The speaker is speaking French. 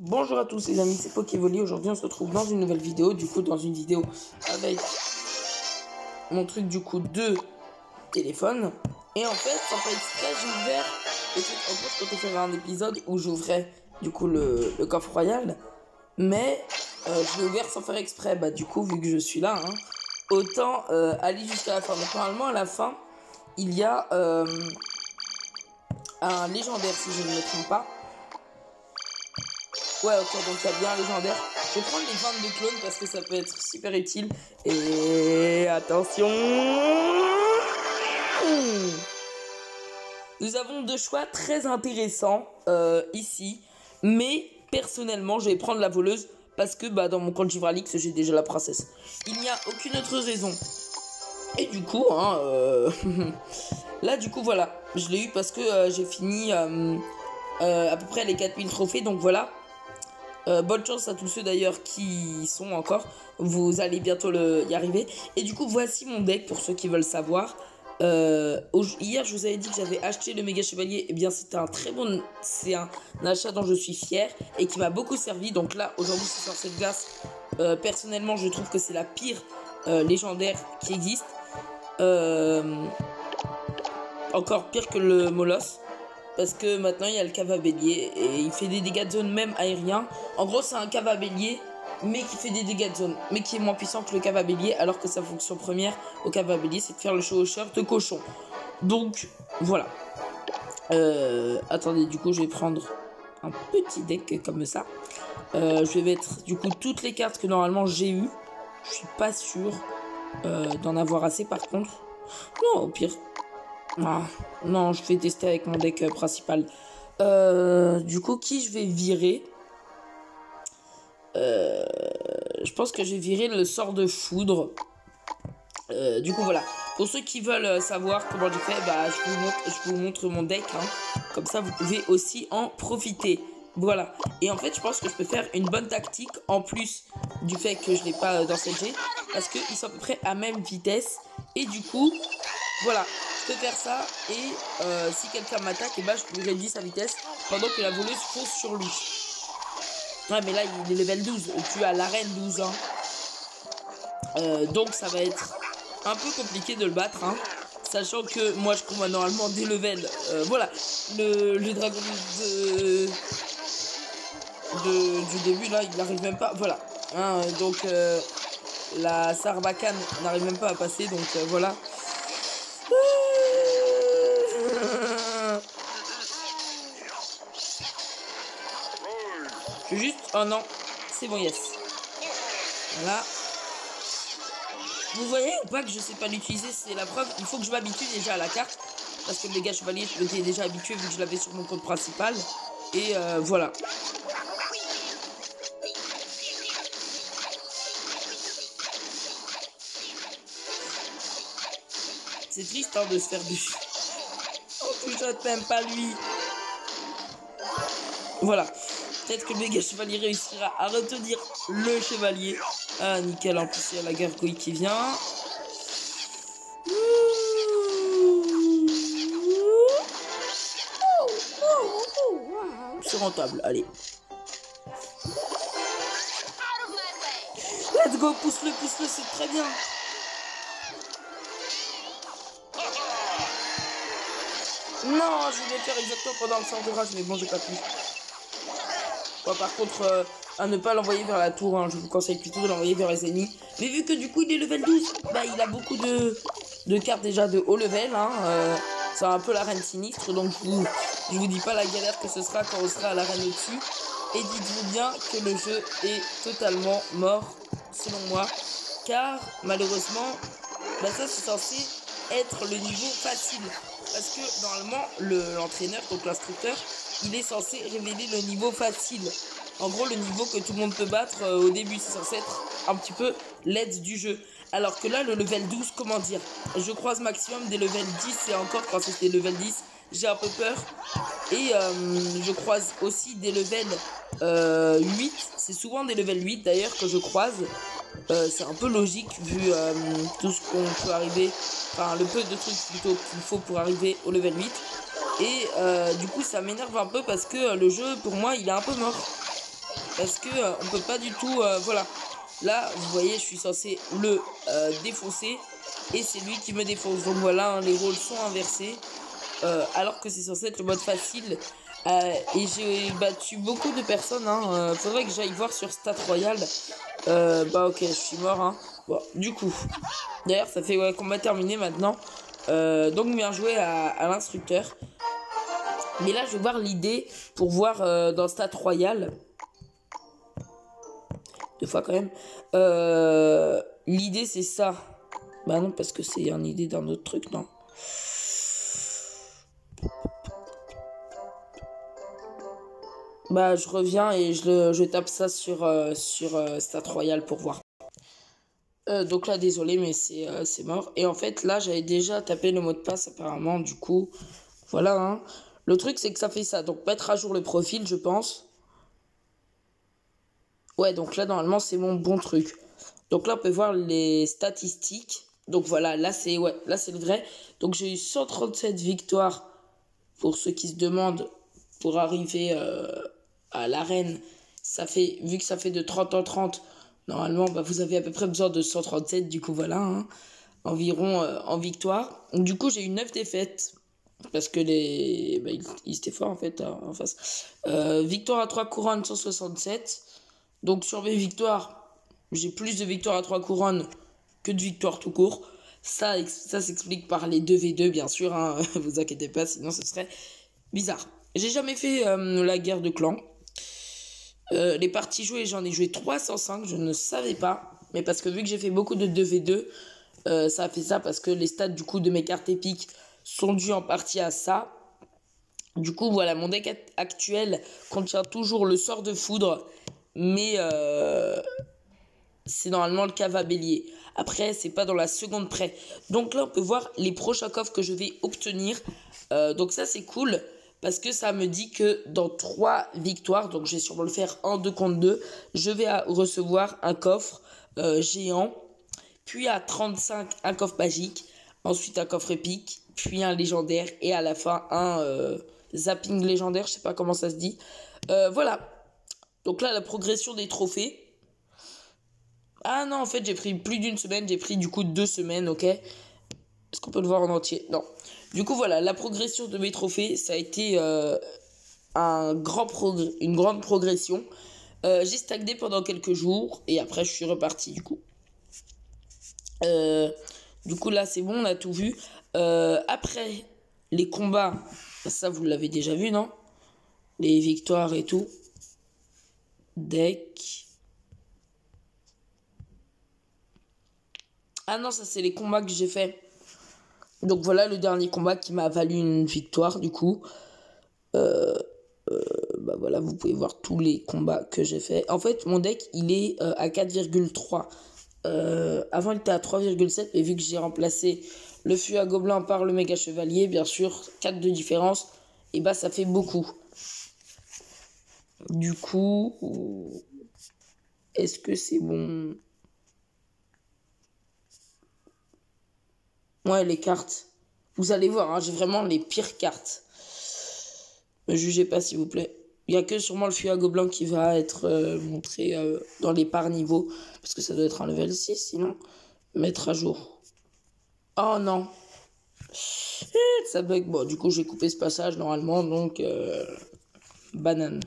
Bonjour à tous les amis, c'est Pokévolley. Aujourd'hui on se retrouve dans une nouvelle vidéo, dans une vidéo avec mon truc de téléphone. Et en fait, sans faire exprès, j'ai ouvert, et en fait quand on fera un épisode où j'ouvrais le coffre royal. Mais je l'ai ouvert sans faire exprès, vu que je suis là, autant aller jusqu'à la fin. Donc normalement à la fin, il y a un légendaire si je ne me trompe pas. Ouais, ok, donc il y a bien un légendaire. Je vais prendre les 22 clones parce que ça peut être super utile. Et attention, nous avons deux choix très intéressants ici. Mais personnellement, je vais prendre la voleuse parce que dans mon compte Givralix, j'ai déjà la princesse. Il n'y a aucune autre raison. Et du coup, là, voilà. Je l'ai eu parce que j'ai fini à peu près les 4000 trophées. Donc voilà. Bonne chance à tous ceux d'ailleurs qui sont encore. Vous allez bientôt y arriver. Et du coup, voici mon deck pour ceux qui veulent savoir. Hier, je vous avais dit que j'avais acheté le méga chevalier. Et bien, c'était un très bon. C'est un achat dont je suis fier et qui m'a beaucoup servi. Donc là, aujourd'hui, c'est sur cette glace. Personnellement, je trouve que c'est la pire légendaire qui existe. Encore pire que le Molosse. Parce que maintenant il y a le Cavabélier et il fait des dégâts de zone même aériens. En gros c'est un Cavabélier mais qui fait des dégâts de zone. Mais qui est moins puissant que le Cavabélier. Alors que sa fonction première au Cavabélier c'est de faire le chevaucheur de cochon. Donc voilà. Attendez, du coup je vais prendre un petit deck comme ça. Je vais mettre toutes les cartes que normalement j'ai eues. Je suis pas sûr d'en avoir assez par contre. Non, au pire. Ah, non, je vais tester avec mon deck principal. Du coup, qui je vais virer? Je pense que je vais virer le sort de foudre. Du coup, voilà. Pour ceux qui veulent savoir comment j'ai fait, je vous montre mon deck. Comme ça, vous pouvez aussi en profiter. Voilà. Et en fait, je pense que je peux faire une bonne tactique en plus du fait que je l'ai pas dans cette G. Parce qu'ils sont à peu près à même vitesse. Et du coup, voilà. Je peux faire ça et si quelqu'un m'attaque, je réduis sa vitesse pendant que la voleuse fonce sur lui. Ouais, mais là il est level 12, tu as l'arène 12 donc ça va être un peu compliqué de le battre sachant que moi je combats normalement des levels. Voilà, le dragon du début là il n'arrive même pas. Voilà, donc la Sarbacane n'arrive même pas à passer, donc voilà. Juste, oh non, c'est bon, yes. Voilà. Vous voyez ou pas que je sais pas l'utiliser, c'est la preuve. Il faut que je m'habitue déjà à la carte. Parce que le méga chevalier, je m'étais déjà habitué vu que je l'avais sur mon compte principal. Et voilà. C'est triste de se faire du... Oh, tu jettes même pas lui. Voilà. Peut-être que le méga chevalier réussira à retenir le chevalier. Ah, nickel. En plus, il y a la gargouille qui vient. C'est rentable. Allez. Let's go. Pousse-le, c'est très bien. Non, je voulais faire exactement pendant le sort de rage, mais bon, j'ai pas pu. Bon, par contre, à ne pas l'envoyer vers la tour, je vous conseille plutôt de l'envoyer vers les ennemis. Mais vu que du coup il est level 12, il a beaucoup de cartes déjà de haut level. C'est un peu l'arène sinistre, donc je vous dis pas la galère que ce sera quand on sera à l'arène au-dessus. Et dites-vous bien que le jeu est totalement mort, selon moi. Car malheureusement, ça c'est censé être le niveau facile. Parce que normalement, l'entraîneur, donc l'instructeur, il est censé révéler le niveau facile. En gros, le niveau que tout le monde peut battre au début, c'est censé être un petit peu l'aide du jeu. Alors que là, le level 12, comment dire, je croise maximum des level 10 et encore quand c'était level 10, j'ai un peu peur. Et je croise aussi des levels 8, c'est souvent des level 8 d'ailleurs que je croise. C'est un peu logique vu tout ce qu'on peut arriver, enfin le peu de trucs plutôt qu'il faut pour arriver au level 8. Et du coup ça m'énerve un peu parce que le jeu pour moi il est un peu mort. Parce que on peut pas du tout... voilà. Là, vous voyez, je suis censé le défoncer. Et c'est lui qui me défonce. Donc voilà, hein, les rôles sont inversés. Alors que c'est censé être le mode facile. Et j'ai battu beaucoup de personnes. Hein. Faudrait que j'aille voir sur Stat Royal. Bah ok, je suis mort. Hein. Bon, du coup. D'ailleurs, ça fait combat terminé maintenant. Donc bien joué à l'instructeur. Mais là, je vais voir l'idée pour voir dans Stat Royal. 2 fois quand même. L'idée, c'est ça. Bah non, parce que c'est une idée d'un autre truc, non. Bah, je reviens et je tape ça sur Stat Royal pour voir. Donc là, désolé, mais c'est mort. Et en fait, là, j'avais déjà tapé le mot de passe, apparemment. Du coup, voilà. Hein. Le truc, c'est que ça fait ça. Donc, mettre à jour le profil, je pense. Ouais, donc là, normalement, c'est mon bon truc. Donc là, on peut voir les statistiques. Donc voilà, là, c'est le vrai. Donc, j'ai eu 137 victoires, pour ceux qui se demandent, pour arriver à l'arène. Ça fait, vu que ça fait de 30 en 30, normalement, bah, vous avez à peu près besoin de 137. Du coup, voilà, hein, environ en victoire. Du coup, j'ai eu 9 défaites. Parce que ils étaient forts, en fait, en face. Victoire à 3 couronnes, 167. Donc sur mes victoires, j'ai plus de victoires à 3 couronnes que de victoires tout court. Ça s'explique par les 2v2, bien sûr. Hein. Vous inquiétez pas, sinon ce serait bizarre. J'ai jamais fait la guerre de clan. Les parties jouées, j'en ai joué 305, je ne savais pas. Mais parce que vu que j'ai fait beaucoup de 2v2, ça a fait ça parce que les stats du coup de mes cartes épiques sont dues en partie à ça. Du coup, voilà, mon deck actuel contient toujours le sort de foudre. Mais c'est normalement le cava bélier. Après, c'est pas dans la seconde près. Donc là, on peut voir les prochains coffres que je vais obtenir. Donc ça, c'est cool. Parce que ça me dit que dans 3 victoires, donc je vais sûrement le faire en 2 contre 2, je vais recevoir un coffre géant. Puis à 35, un coffre magique. Ensuite, un coffre épique. Puis un légendaire. Et à la fin, un zapping légendaire. Je sais pas comment ça se dit. Voilà. Donc là, la progression des trophées. Ah non, en fait, j'ai pris plus d'une semaine. J'ai pris du coup 2 semaines, ok. Est-ce qu'on peut le voir en entier? Non. Du coup, voilà, la progression de mes trophées, ça a été une grande progression. J'ai stagné pendant quelques jours. Et après, je suis reparti, du coup. Du coup, là, c'est bon, on a tout vu. Après, les combats, ça, vous l'avez déjà vu, non? Les victoires et tout. Deck. Ah non, ça c'est les combats que j'ai fait. Donc voilà le dernier combat qui m'a valu une victoire du coup. Bah voilà, vous pouvez voir tous les combats que j'ai fait. En fait, mon deck, il est à 4,3. Avant, il était à 3,7. Mais vu que j'ai remplacé le fût à gobelin par le méga chevalier, bien sûr, 4 de différence. Et bah ça fait beaucoup. Du coup, est-ce que c'est bon? Ouais, les cartes. Vous allez voir, hein, j'ai vraiment les pires cartes. Ne jugez pas, s'il vous plaît. Il n'y a que sûrement le fût à gobelin qui va être montré dans les par niveaux. Parce que ça doit être un level 6, sinon. Mettre à jour. Oh non. Ça bug. Bon, du coup, j'ai coupé ce passage normalement, donc... banane.